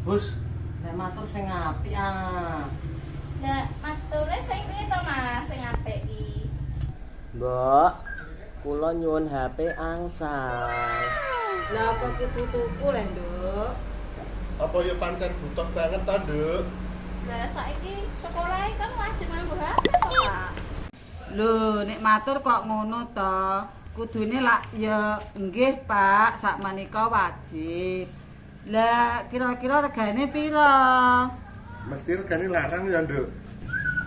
Bos, saya matur sing apik ah. Lah, mature sing piye to, Mas, sing apik iki? Mbok, kula nyuwun HP angsal. Lah kok kudu tuku lho, Nduk? Apa ya pancen butuh banget to, Nduk? Lah saiki sekolah kan wajib nganggo HP to, Pak? Lho, nek matur kok ngono to. Kudune lak ya nggih, Pak, sakmenika wajib. Lah kira-kira regane pira? Mesti regane larang ya, Nduk.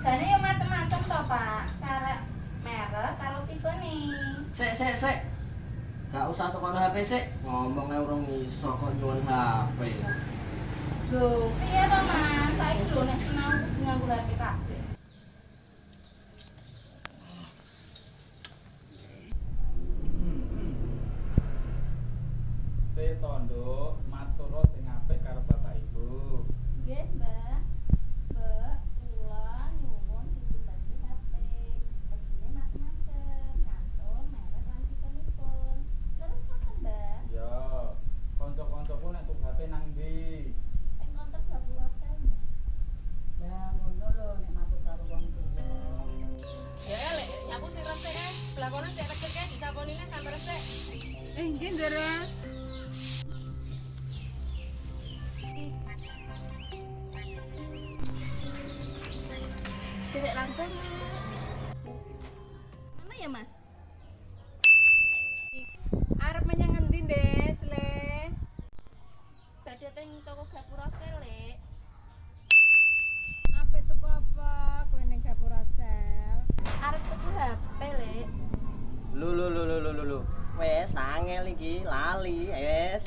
Gane yo macem-macem to, Pak. Karek merek karo tipe nih. Sik. Gak usah tekono HP sik. Ngomongnya urung iso kok nyuwun HP. Lho, piye to, Mas? Saiki lho nek sinau nganggo HP kabeh. Tondo matur sing apik karo Bapak Ibu. Nggih, Mbak. Mbak, kula nyuwun dibagi HP. Regine macem-macem, kantong, merek lan tipenya. Terus ngoten, Mbak. Ya, kanca-kancaku nek tuku HP nang ndi? Sing konter 20 hotel, Mbak. Ya ngono lho nek matur karo wong tuwa. Ya lek nyapu sing resik kae, blakonan sik reged kae disaponine sampe resik. Nggih, Nduk. Dewek langsung. Mana ya, Mas? Arep menyang endi, Des, Le? Badhe teng toko Gapura Sele. Apa tuku apa kowe ning Gapura Sel? Arep tuku HP, Lek. Lho. Wes angel iki, lali, wes.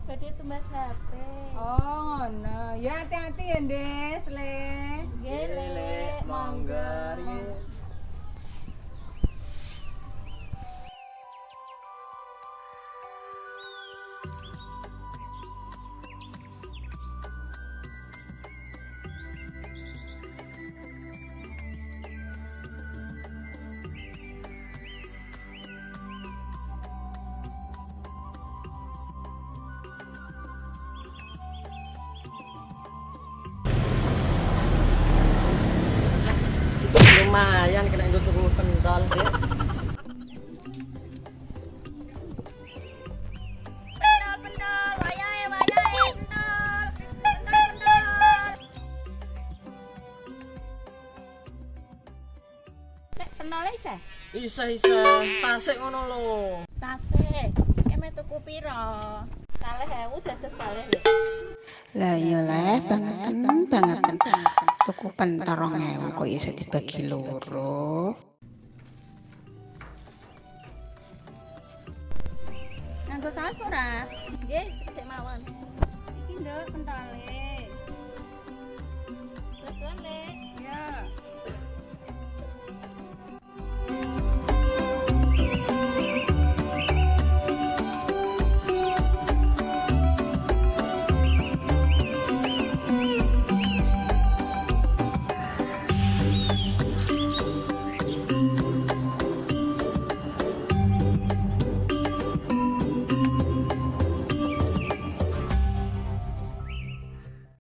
Badhe tumbas HP. Oh, ngono. Ya hati-hati ya, Des, Le. Nggih, Lek. Monggo riye. Lumayan kena itu tuku pentol, Dek. Pendol, wayahe, pendol. Pendol. Lek pendole isih? Isa. Tasik ngono lho. Tasik. Eme tuku pira? 40.000 dados 40.000. Lah iya leh banget. Tuku pentor 2.000 kok iso dibagi loro. Nganggo saus ora? Nggih, sekedhik mawon. Iki nduk pentole.